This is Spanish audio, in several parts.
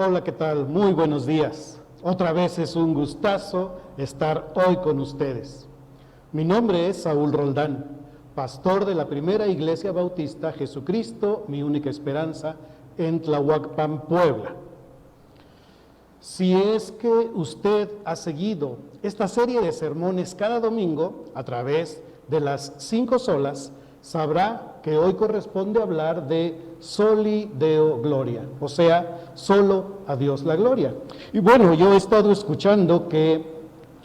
Hola, ¿qué tal? Muy buenos días. Otra vez es un gustazo estar hoy con ustedes. Mi nombre es Saúl Roldán, pastor de la primera Iglesia Bautista Jesucristo, mi única esperanza, en Tlahuacpan, Puebla. Si es que usted ha seguido esta serie de sermones cada domingo a través de las 5 solas, sabrá que hoy corresponde hablar de Soli Deo Gloria, o sea, solo a Dios la gloria. Y bueno, yo he estado escuchando que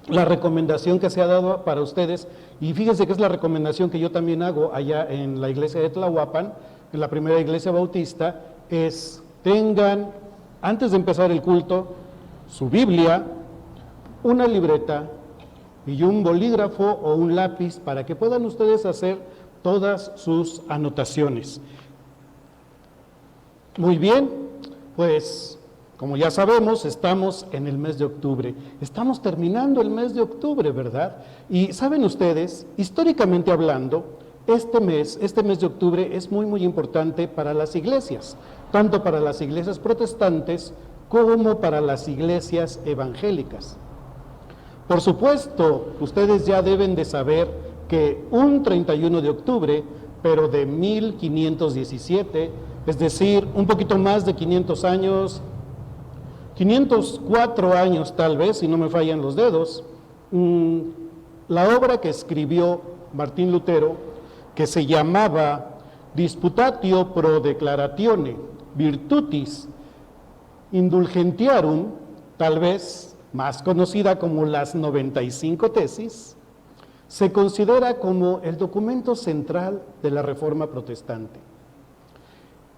la recomendación que se ha dado para ustedes, y fíjense que es la recomendación que yo también hago allá en la iglesia de Tlahuapan, en la primera iglesia bautista, es tengan, antes de empezar el culto, su Biblia, una libreta y un bolígrafo o un lápiz para que puedan ustedes hacer todas sus anotaciones. Muy bien, pues como ya sabemos, estamos en el mes de octubre. Estamos terminando el mes de octubre, ¿verdad? Y saben ustedes, históricamente hablando, este mes de octubre es muy importante para las iglesias, tanto para las iglesias protestantes como para las iglesias evangélicas. Por supuesto, ustedes ya deben de saber que un 31 de octubre, pero de 1517, es decir, un poquito más de 500 años, 504 años tal vez, si no me fallan los dedos, la obra que escribió Martín Lutero, que se llamaba Disputatio pro declaratione virtutis indulgentiarum, tal vez más conocida como las 95 tesis, se considera como el documento central de la Reforma Protestante.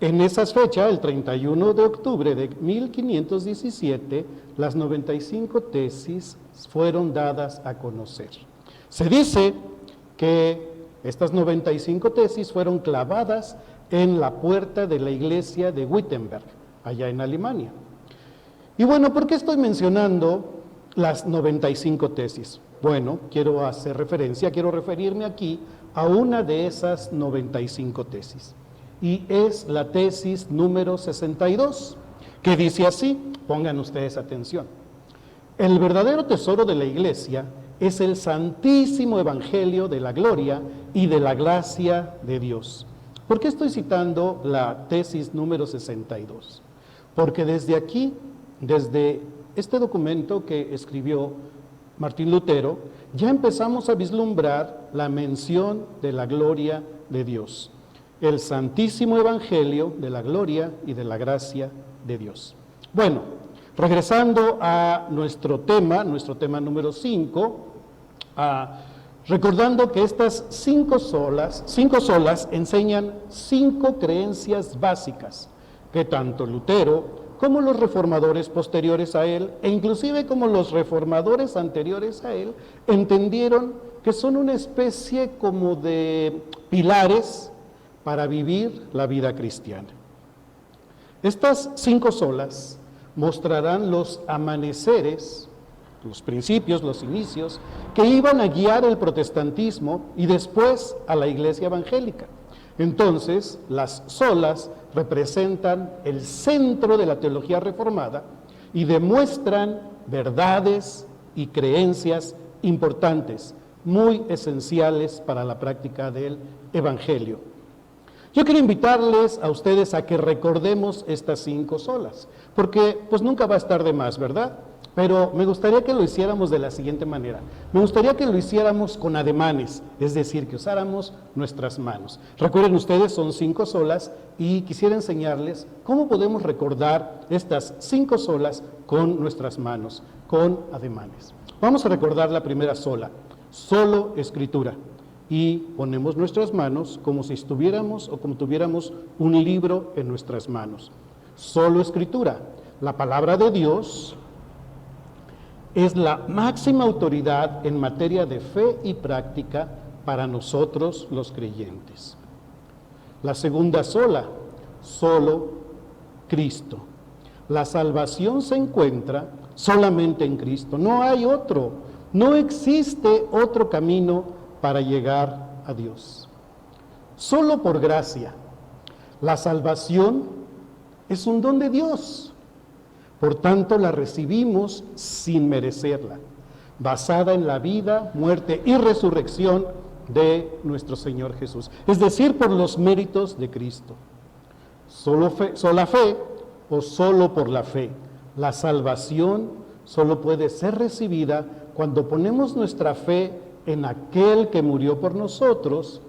En esas fechas, el 31 de octubre de 1517, las 95 tesis fueron dadas a conocer. Se dice que estas 95 tesis fueron clavadas en la puerta de la iglesia de Wittenberg, allá en Alemania. Y bueno, ¿por qué estoy mencionando las 95 tesis? Bueno, quiero referirme aquí a una de esas 95 tesis. Y es la tesis número 62, que dice así, pongan ustedes atención. El verdadero tesoro de la iglesia es el santísimo evangelio de la gloria y de la gracia de Dios. ¿Por qué estoy citando la tesis número 62? Porque desde aquí, desde este documento que escribió Martín Lutero, ya empezamos a vislumbrar la mención de la gloria de Dios. El santísimo evangelio de la gloria y de la gracia de Dios. Bueno, regresando a nuestro tema número 5, recordando que estas 5 solas enseñan 5 creencias básicas que tanto Lutero como los reformadores posteriores a él, e inclusive como los reformadores anteriores a él, entendieron que son una especie como de pilares para vivir la vida cristiana. Estas 5 solas mostrarán los amaneceres, los principios, los inicios, que iban a guiar el protestantismo y después a la iglesia evangélica. Entonces, las solas representan el centro de la teología reformada y demuestran verdades y creencias importantes, muy esenciales para la práctica del evangelio. Yo quiero invitarles a ustedes a que recordemos estas 5 solas, porque pues nunca va a estar de más, ¿verdad? Pero me gustaría que lo hiciéramos de la siguiente manera. Me gustaría que lo hiciéramos con ademanes, es decir, que usáramos nuestras manos. Recuerden ustedes, son 5 solas y quisiera enseñarles cómo podemos recordar estas 5 solas con nuestras manos, con ademanes. Vamos a recordar la primera sola, solo escritura. Y ponemos nuestras manos como si estuviéramos o como tuviéramos un libro en nuestras manos. Solo escritura. La palabra de Dios es la máxima autoridad en materia de fe y práctica para nosotros los creyentes. La segunda sola, solo Cristo. La salvación se encuentra solamente en Cristo. No hay otro, no existe otro camino para llegar a Dios. Solo por gracia. La salvación es un don de Dios. Por tanto, la recibimos sin merecerla, basada en la vida, muerte y resurrección de nuestro Señor Jesús, es decir, por los méritos de Cristo. Sola fe o solo por la fe. La salvación solo puede ser recibida cuando ponemos nuestra fe en aquel que murió por nosotros,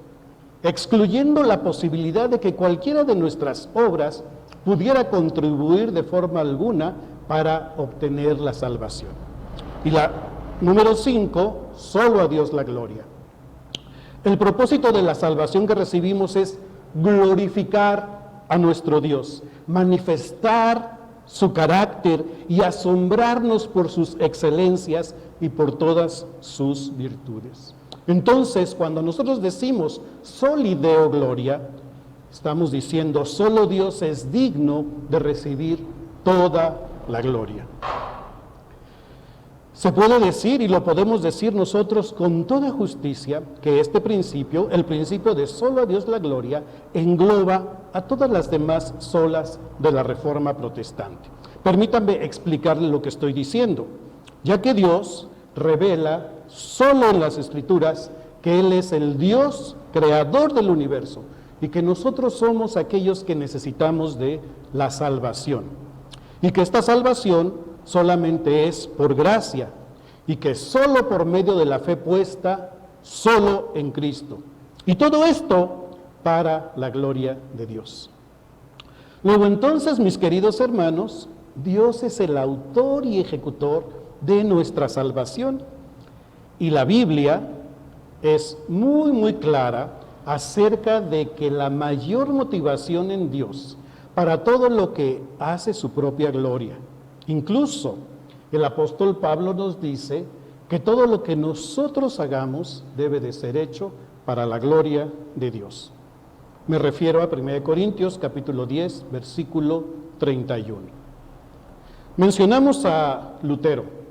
excluyendo la posibilidad de que cualquiera de nuestras obras pudiera contribuir de forma alguna para obtener la salvación. Y la número 5, solo a Dios la gloria. El propósito de la salvación que recibimos es glorificar a nuestro Dios, manifestar su carácter y asombrarnos por sus excelencias y por todas sus virtudes. Entonces, cuando nosotros decimos soli Deo gloria, estamos diciendo solo Dios es digno de recibir toda la gloria. Se puede decir, y lo podemos decir nosotros con toda justicia, que este principio, el principio de solo a Dios la gloria, engloba a todas las demás solas de la Reforma protestante. Permítanme explicarle lo que estoy diciendo, ya que Dios revela solo en las Escrituras que Él es el Dios creador del universo y que nosotros somos aquellos que necesitamos de la salvación. Y que esta salvación solamente es por gracia y que solo por medio de la fe puesta solo en Cristo. Y todo esto para la gloria de Dios. Luego entonces, mis queridos hermanos, Dios es el autor y ejecutor de nuestra salvación. Y la Biblia es muy clara acerca de que la mayor motivación en Dios para todo lo que hace su propia gloria. Incluso el apóstol Pablo nos dice que todo lo que nosotros hagamos debe de ser hecho para la gloria de Dios. Me refiero a 1 Corintios capítulo 10, versículo 31. Mencionamos a Lutero.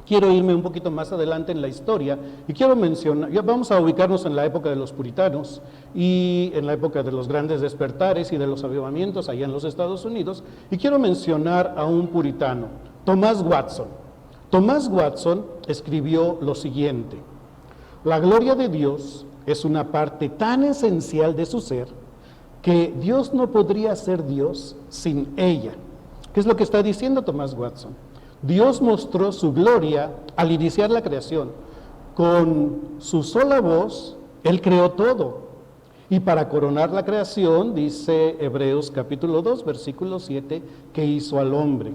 Quiero irme un poquito más adelante en la historia y quiero mencionar, ya vamos a ubicarnos en la época de los puritanos y en la época de los grandes despertares y de los avivamientos allá en los Estados Unidos, y quiero mencionar a un puritano, Thomas Watson. Thomas Watson escribió lo siguiente: la gloria de Dios es una parte tan esencial de su ser que Dios no podría ser Dios sin ella. ¿Qué es lo que está diciendo Thomas Watson? Dios mostró su gloria al iniciar la creación. Con su sola voz, Él creó todo. Y para coronar la creación, dice Hebreos capítulo 2, versículo 7, que hizo al hombre.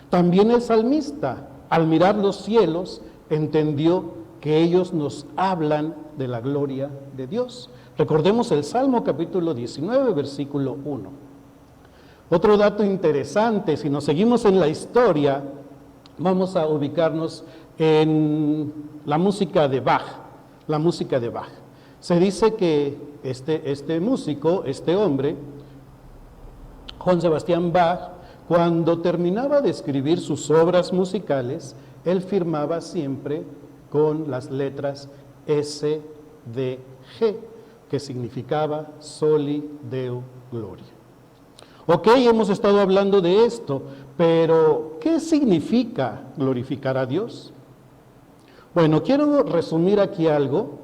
También el salmista, al mirar los cielos, entendió que ellos nos hablan de la gloria de Dios. Recordemos el Salmo capítulo 19, versículo 1. Otro dato interesante, si nos seguimos en la historia, vamos a ubicarnos en la música de Bach. La música de Bach. Se dice que este músico, este hombre, Juan Sebastián Bach, cuando terminaba de escribir sus obras musicales, él firmaba siempre con las letras S, D, G, que significaba Soli Deo Gloria. Ok, hemos estado hablando de esto, pero ¿qué significa glorificar a Dios? Bueno, quiero resumir aquí algo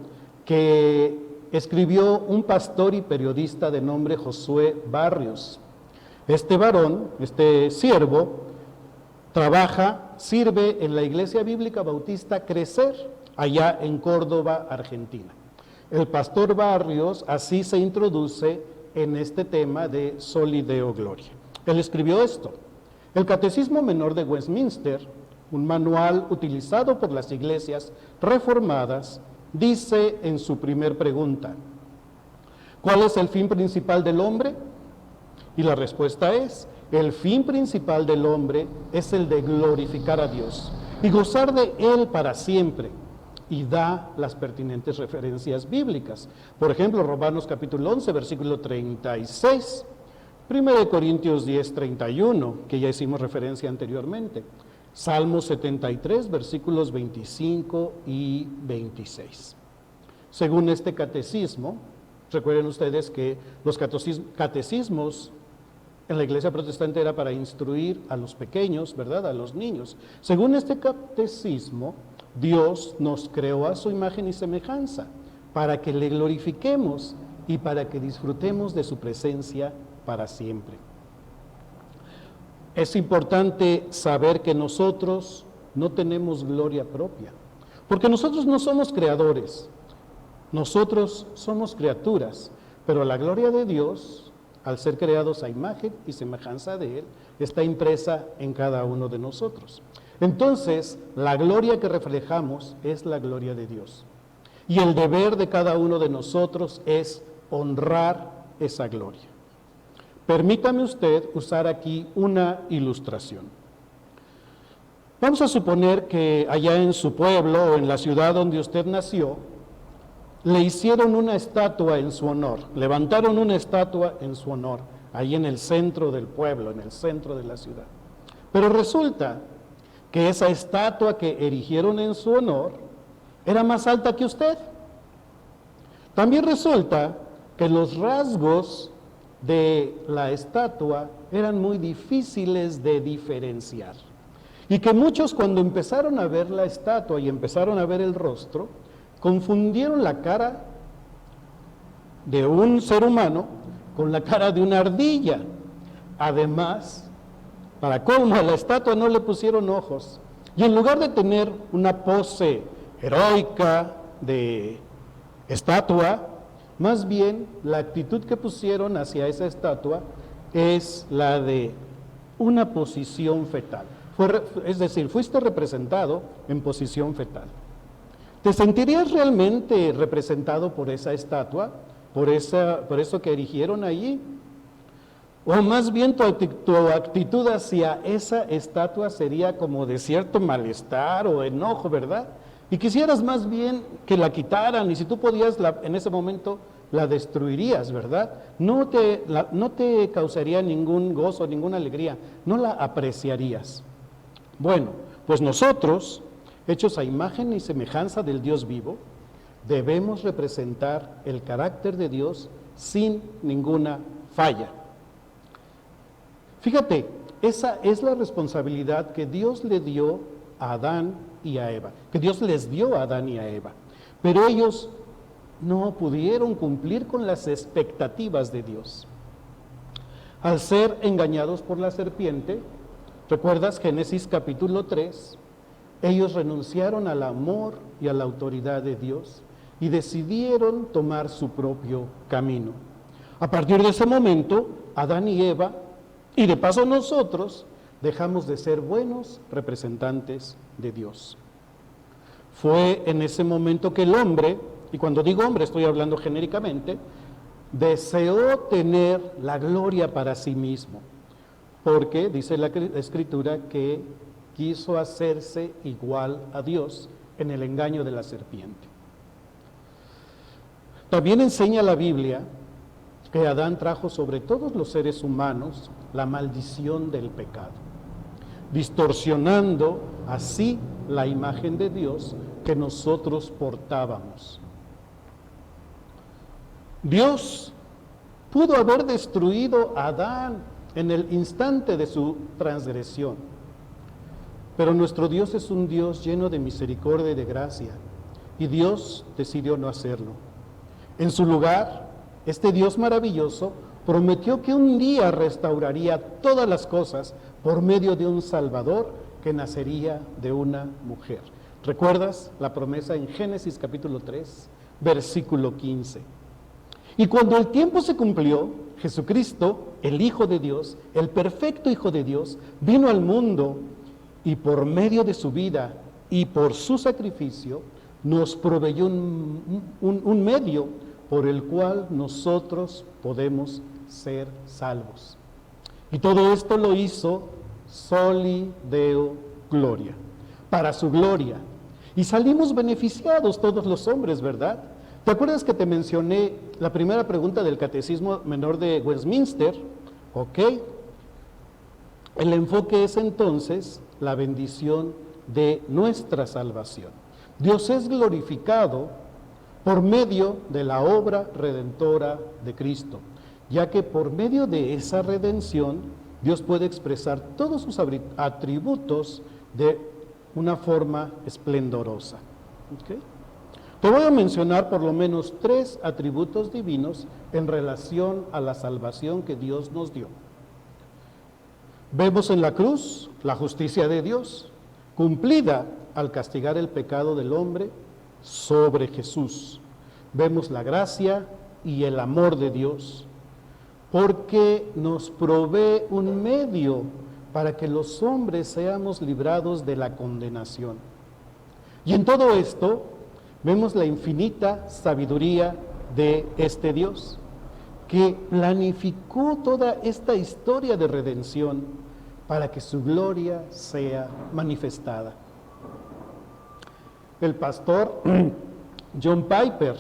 que escribió un pastor y periodista de nombre Josué Barrios. Este varón, este siervo, sirve en la Iglesia Bíblica Bautista Crecer, allá en Córdoba, Argentina. El pastor Barrios así se introduce en este tema de Soli Deo Gloria. Él escribió esto: el Catecismo Menor de Westminster, un manual utilizado por las iglesias reformadas, dice en su primer pregunta: ¿cuál es el fin principal del hombre? Y la respuesta es: el fin principal del hombre es el de glorificar a Dios y gozar de Él para siempre. Y da las pertinentes referencias bíblicas. Por ejemplo, Romanos capítulo 11, versículo 36, 1 Corintios 10, 31, que ya hicimos referencia anteriormente, Salmo 73, versículos 25 y 26. Según este catecismo, recuerden ustedes que los catecismos En la iglesia protestante era para instruir a los pequeños, ¿verdad? A los niños. Según este catecismo, Dios nos creó a su imagen y semejanza para que le glorifiquemos y para que disfrutemos de su presencia para siempre. Es importante saber que nosotros no tenemos gloria propia, porque nosotros no somos creadores, nosotros somos criaturas, pero la gloria de Dios, al ser creados a imagen y semejanza de Él, está impresa en cada uno de nosotros. Entonces, la gloria que reflejamos es la gloria de Dios. Y el deber de cada uno de nosotros es honrar esa gloria. Permítame usted usar aquí una ilustración. Vamos a suponer que allá en su pueblo o en la ciudad donde usted nació, le hicieron una estatua en su honor, levantaron una estatua en su honor, ahí en el centro del pueblo, en el centro de la ciudad. Pero resulta que esa estatua que erigieron en su honor era más alta que usted. También resulta que los rasgos de la estatua eran muy difíciles de diferenciar. Y que muchos, cuando empezaron a ver la estatua y empezaron a ver el rostro, confundieron la cara de un ser humano con la cara de una ardilla. Además, para colmo, a la estatua no le pusieron ojos. Y en lugar de tener una pose heroica de estatua, más bien la actitud que pusieron hacia esa estatua es la de una posición fetal. Es decir, fuiste representado en posición fetal. ¿Te sentirías realmente representado por esa estatua, por eso que erigieron allí? O más bien tu actitud hacia esa estatua sería como de cierto malestar o enojo, ¿verdad? Y quisieras más bien que la quitaran, y si tú podías, en ese momento la destruirías, ¿verdad? No te causaría ningún gozo, ninguna alegría, no la apreciarías. Bueno, pues nosotros, hechos a imagen y semejanza del Dios vivo, debemos representar el carácter de Dios sin ninguna falla. Fíjate, esa es la responsabilidad que Dios le dio a Adán y a Eva, que Dios les dio a Adán y a Eva, pero ellos no pudieron cumplir con las expectativas de Dios. Al ser engañados por la serpiente, ¿recuerdas Génesis capítulo 3? Ellos renunciaron al amor y a la autoridad de Dios y decidieron tomar su propio camino. A partir de ese momento, Adán y Eva, y de paso nosotros, dejamos de ser buenos representantes de Dios. Fue en ese momento que el hombre, y cuando digo hombre estoy hablando genéricamente, deseó tener la gloria para sí mismo, porque dice la Escritura que quiso hacerse igual a Dios en el engaño de la serpiente. También enseña la Biblia que Adán trajo sobre todos los seres humanos la maldición del pecado, distorsionando así la imagen de Dios que nosotros portábamos. Dios pudo haber destruido a Adán en el instante de su transgresión, pero nuestro Dios es un Dios lleno de misericordia y de gracia, y Dios decidió no hacerlo. En su lugar, este Dios maravilloso prometió que un día restauraría todas las cosas por medio de un Salvador que nacería de una mujer. ¿Recuerdas la promesa en Génesis capítulo 3, versículo 15? Y cuando el tiempo se cumplió, Jesucristo, el Hijo de Dios, el perfecto Hijo de Dios, vino al mundo y por medio de su vida y por su sacrificio nos proveyó un medio por el cual nosotros podemos ser salvos. Y todo esto lo hizo soli Deo gloria, para su gloria. Y salimos beneficiados todos los hombres, ¿verdad? ¿Te acuerdas que te mencioné la primera pregunta del Catecismo Menor de Westminster? Ok. El enfoque es entonces la bendición de nuestra salvación. Dios es glorificado por medio de la obra redentora de Cristo. ya que por medio de esa redención Dios puede expresar todos sus atributos de una forma esplendorosa. ¿Okay? Te voy a mencionar por lo menos 3 atributos divinos en relación a la salvación que Dios nos dio. Vemos en la cruz la justicia de Dios, cumplida al castigar el pecado del hombre sobre Jesús. Vemos la gracia y el amor de Dios, porque nos provee un medio para que los hombres seamos librados de la condenación. Y en todo esto vemos la infinita sabiduría de este Dios, que planificó toda esta historia de redención para que su gloria sea manifestada. El pastor John Piper,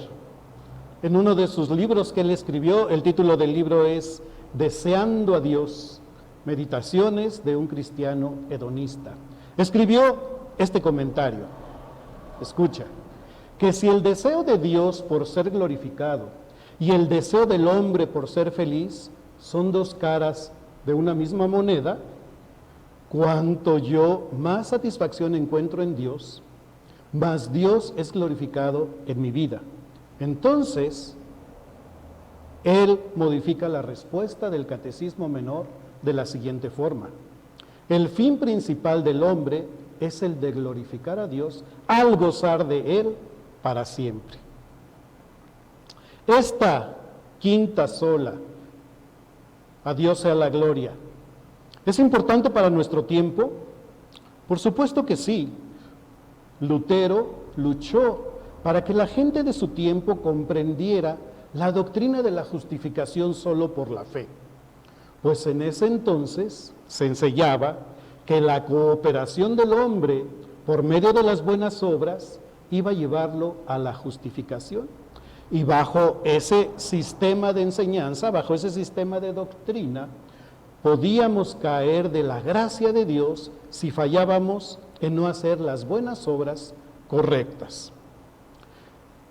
en uno de sus libros que él escribió, el título del libro es Deseando a Dios, Meditaciones de un cristiano hedonista, escribió este comentario. Escucha, que si el deseo de Dios por ser glorificado y el deseo del hombre por ser feliz son 2 caras de una misma moneda, cuanto yo más satisfacción encuentro en Dios, más Dios es glorificado en mi vida. Entonces, él modifica la respuesta del Catecismo Menor de la siguiente forma: el fin principal del hombre es el de glorificar a Dios al gozar de Él para siempre. Esta quinta sola, a Dios sea la gloria, ¿es importante para nuestro tiempo? Por supuesto que sí. Lutero luchó para que la gente de su tiempo comprendiera la doctrina de la justificación solo por la fe, pues en ese entonces se enseñaba que la cooperación del hombre por medio de las buenas obras iba a llevarlo a la justificación. Y bajo ese sistema de enseñanza, bajo ese sistema de doctrina, podíamos caer de la gracia de Dios si fallábamos en no hacer las buenas obras correctas.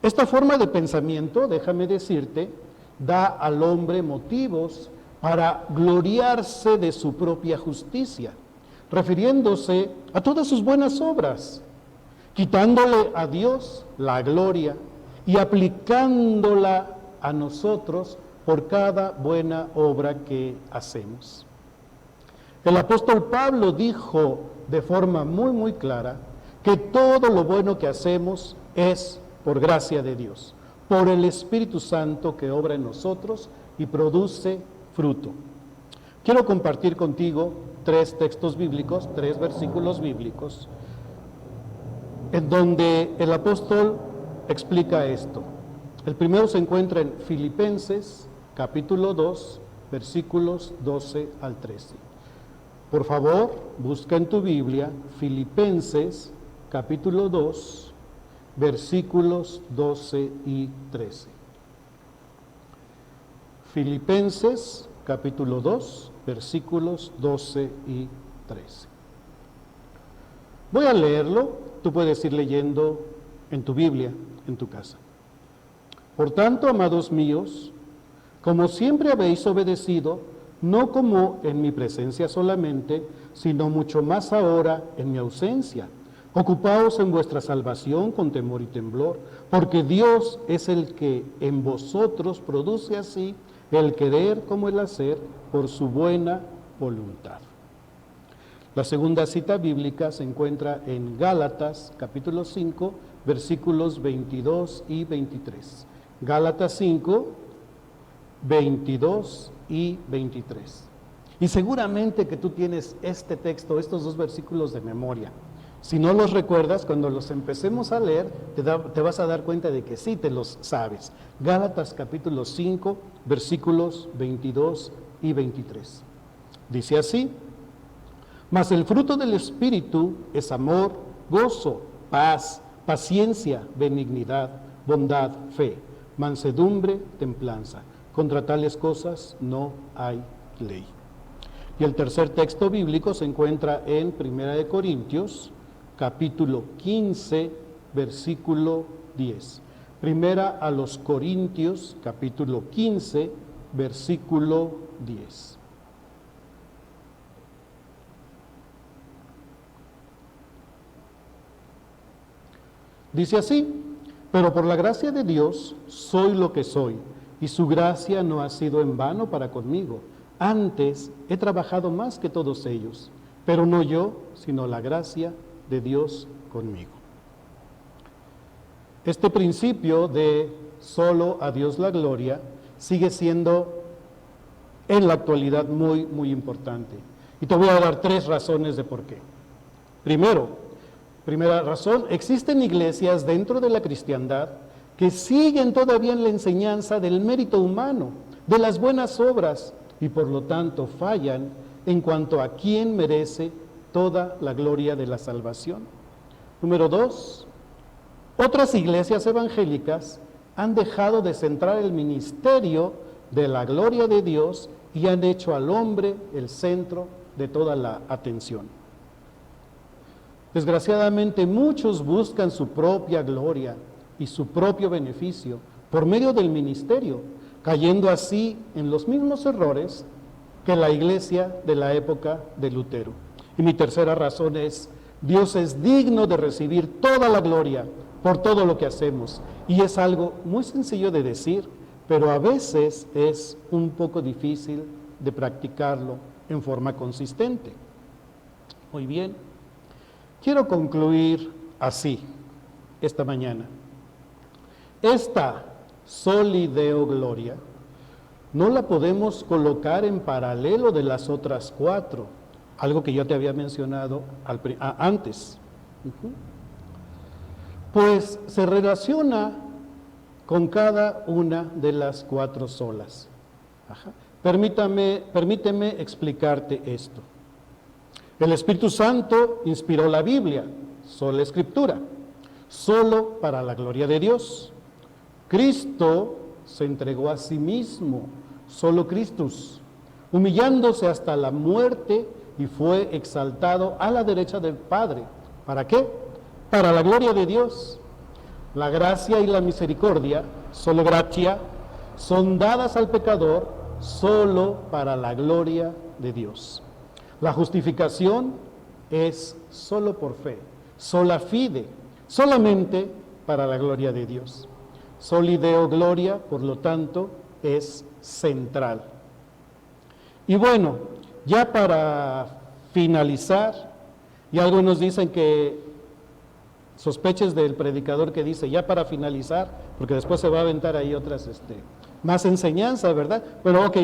Esta forma de pensamiento, déjame decirte, da al hombre motivos para gloriarse de su propia justicia, refiriéndose a todas sus buenas obras, quitándole a Dios la gloria y aplicándola a nosotros por cada buena obra que hacemos. El apóstol Pablo dijo de forma muy clara que todo lo bueno que hacemos es por gracia de Dios, por el Espíritu Santo que obra en nosotros y produce fruto. Quiero compartir contigo 3 textos bíblicos, 3 versículos bíblicos, en donde el apóstol explica esto. El primero se encuentra en Filipenses, capítulo 2, versículos 12 al 13. Por favor, busca en tu Biblia Filipenses, capítulo 2, versículos 12 y 13. Filipenses, capítulo 2, versículos 12 y 13. Voy a leerlo, tú puedes ir leyendo en tu Biblia, en tu casa. Por tanto, amados míos, como siempre habéis obedecido, no como en mi presencia solamente, sino mucho más ahora en mi ausencia, ocupaos en vuestra salvación con temor y temblor, porque Dios es el que en vosotros produce así el querer como el hacer por su buena voluntad. La segunda cita bíblica se encuentra en Gálatas, capítulo 5, versículos 22 y 23. Gálatas 5, 22 y 23. Y seguramente que tú tienes este texto, estos 2 versículos de memoria. Si no los recuerdas, cuando los empecemos a leer, te vas a dar cuenta de que sí te los sabes. Gálatas capítulo 5, versículos 22 y 23. Dice así: mas el fruto del Espíritu es amor, gozo, paz, paciencia, benignidad, bondad, fe, mansedumbre, templanza. Contra tales cosas no hay ley. Y el tercer texto bíblico se encuentra en 1 Corintios, capítulo 15, versículo 10. Primera a los Corintios, capítulo 15, versículo 10. Dice así: pero por la gracia de Dios soy lo que soy, y su gracia no ha sido en vano para conmigo. Antes he trabajado más que todos ellos, pero no yo, sino la gracia de Dios conmigo. Este principio de solo a Dios la gloria sigue siendo en la actualidad muy, muy importante. Y te voy a dar 3 razones de por qué. Primera razón, existen iglesias dentro de la cristiandad que siguen todavía en la enseñanza del mérito humano, de las buenas obras, y por lo tanto fallan en cuanto a quién merece toda la gloria de la salvación. Número 2, otras iglesias evangélicas han dejado de centrar el ministerio de la gloria de Dios y han hecho al hombre el centro de toda la atención. Desgraciadamente, muchos buscan su propia gloria y su propio beneficio por medio del ministerio, cayendo así en los mismos errores que la iglesia de la época de Lutero. Y mi tercera razón es: Dios es digno de recibir toda la gloria por todo lo que hacemos. Y es algo muy sencillo de decir, pero a veces es un poco difícil de practicarlo en forma consistente. Muy bien, quiero concluir así esta mañana. Esta soli Deo gloria no la podemos colocar en paralelo de las otras 4, algo que yo te había mencionado antes. Pues se relaciona con cada una de las 4 solas. Permíteme explicarte esto. El Espíritu Santo inspiró la Biblia, sola Escritura, solo para la gloria de Dios. Cristo se entregó a sí mismo, solo Christus, humillándose hasta la muerte y fue exaltado a la derecha del Padre. ¿Para qué? Para la gloria de Dios. La gracia y la misericordia, solo gratia, son dadas al pecador solo para la gloria de Dios. La justificación es solo por fe, sola fide, solamente para la gloria de Dios. Soli Deo gloria, por lo tanto, es central. Y bueno, ya para finalizar, y algunos dicen que sospeches del predicador que dice ya para finalizar, porque después se va a aventar ahí otras más enseñanza, ¿verdad? Pero ok,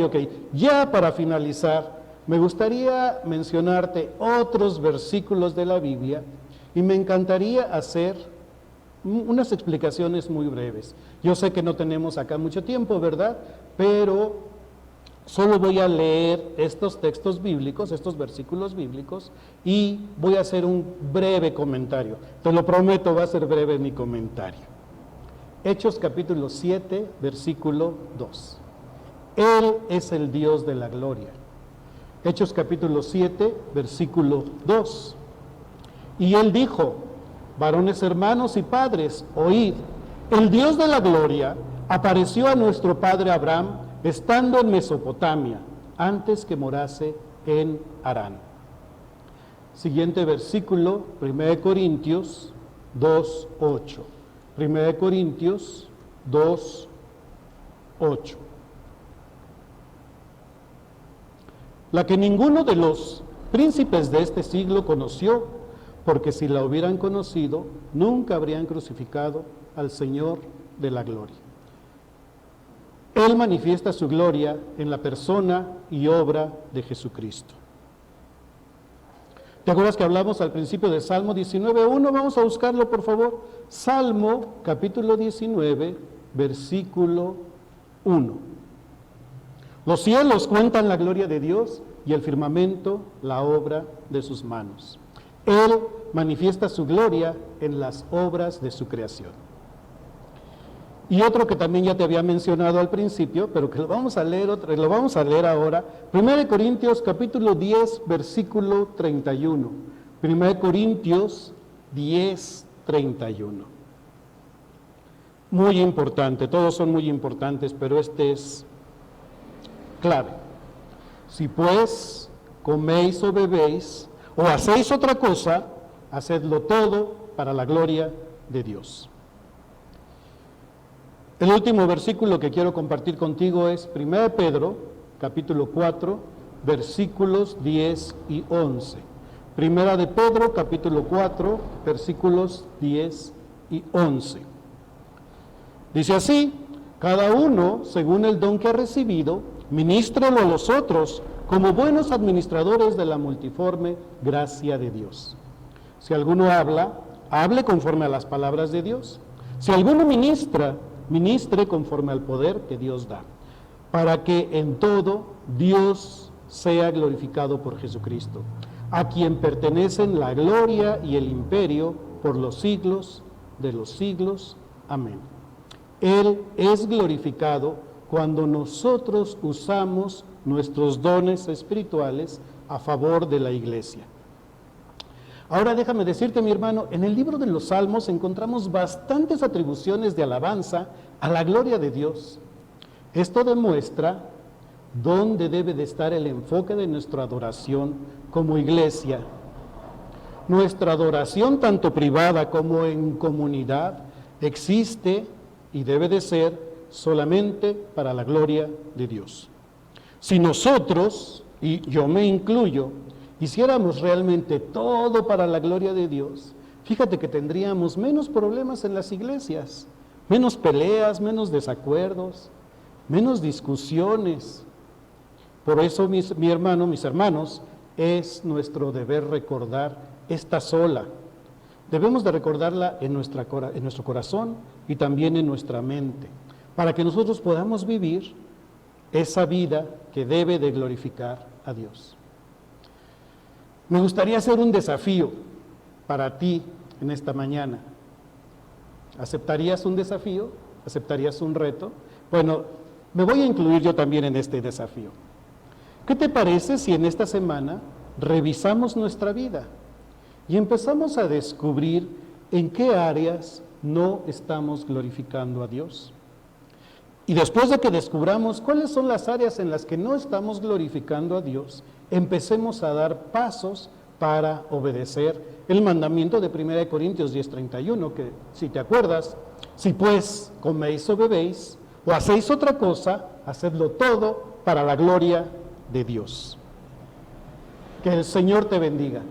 ya para finalizar, me gustaría mencionarte otros versículos de la Biblia y me encantaría hacer unas explicaciones muy breves. Yo sé que no tenemos acá mucho tiempo, ¿verdad? Pero solo voy a leer estos textos bíblicos, estos versículos bíblicos, y voy a hacer un breve comentario. Te lo prometo, va a ser breve mi comentario. Hechos capítulo 7, versículo 2. Él es el Dios de la gloria. Hechos capítulo 7, versículo 2. Y él dijo: varones hermanos y padres, oíd, el Dios de la gloria apareció a nuestro padre Abraham estando en Mesopotamia, antes que morase en Harán. Siguiente versículo, 1 Corintios 2:8. 1 Corintios 2:8. La que ninguno de los príncipes de este siglo conoció, porque si la hubieran conocido, nunca habrían crucificado al Señor de la gloria. Él manifiesta su gloria en la persona y obra de Jesucristo. ¿Te acuerdas que hablamos al principio de Salmo 19:1? Vamos a buscarlo, por favor. Salmo capítulo 19, versículo 1. Los cielos cuentan la gloria de Dios y el firmamento la obra de sus manos. Él manifiesta su gloria en las obras de su creación. Y otro que también ya te había mencionado al principio, pero que lo vamos a leer ahora, 1 Corintios capítulo 10, versículo 31. 1 Corintios 10, 31. Muy importante, todos son muy importantes, pero este es clave. Si pues coméis o bebéis o hacéis otra cosa, hacedlo todo para la gloria de Dios. El último versículo que quiero compartir contigo es 1 Pedro, capítulo 4, versículos 10 y 11. Primera de Pedro, capítulo 4, versículos 10 y 11. Dice así: cada uno, según el don que ha recibido, ministrelo a los otros como buenos administradores de la multiforme gracia de Dios. Si alguno habla, hable conforme a las palabras de Dios. Si alguno ministra, ministre conforme al poder que Dios da, para que en todo Dios sea glorificado por Jesucristo, a quien pertenecen la gloria y el imperio por los siglos de los siglos. Amén. Él es glorificado cuando nosotros usamos nuestros dones espirituales a favor de la iglesia. Ahora déjame decirte, mi hermano, en el libro de los Salmos encontramos bastantes atribuciones de alabanza a la gloria de Dios. Esto demuestra dónde debe de estar el enfoque de nuestra adoración como iglesia. Nuestra adoración, tanto privada como en comunidad, existe y debe de ser solamente para la gloria de Dios. Si nosotros, y yo me incluyo, hiciéramos realmente todo para la gloria de Dios, fíjate que tendríamos menos problemas en las iglesias, menos peleas, menos desacuerdos, menos discusiones. Por eso, mis hermanos, es nuestro deber recordar esta sola. Debemos de recordarla en nuestro corazón y también en nuestra mente, para que nosotros podamos vivir esa vida que debe de glorificar a Dios. Me gustaría hacer un desafío para ti en esta mañana. ¿Aceptarías un desafío? ¿Aceptarías un reto? Bueno, me voy a incluir yo también en este desafío. ¿Qué te parece si en esta semana revisamos nuestra vida y empezamos a descubrir en qué áreas no estamos glorificando a Dios? Y después de que descubramos cuáles son las áreas en las que no estamos glorificando a Dios, empecemos a dar pasos para obedecer el mandamiento de 1 Corintios 10:31, que si te acuerdas, si pues coméis o bebéis o hacéis otra cosa, hacedlo todo para la gloria de Dios. Que el Señor te bendiga.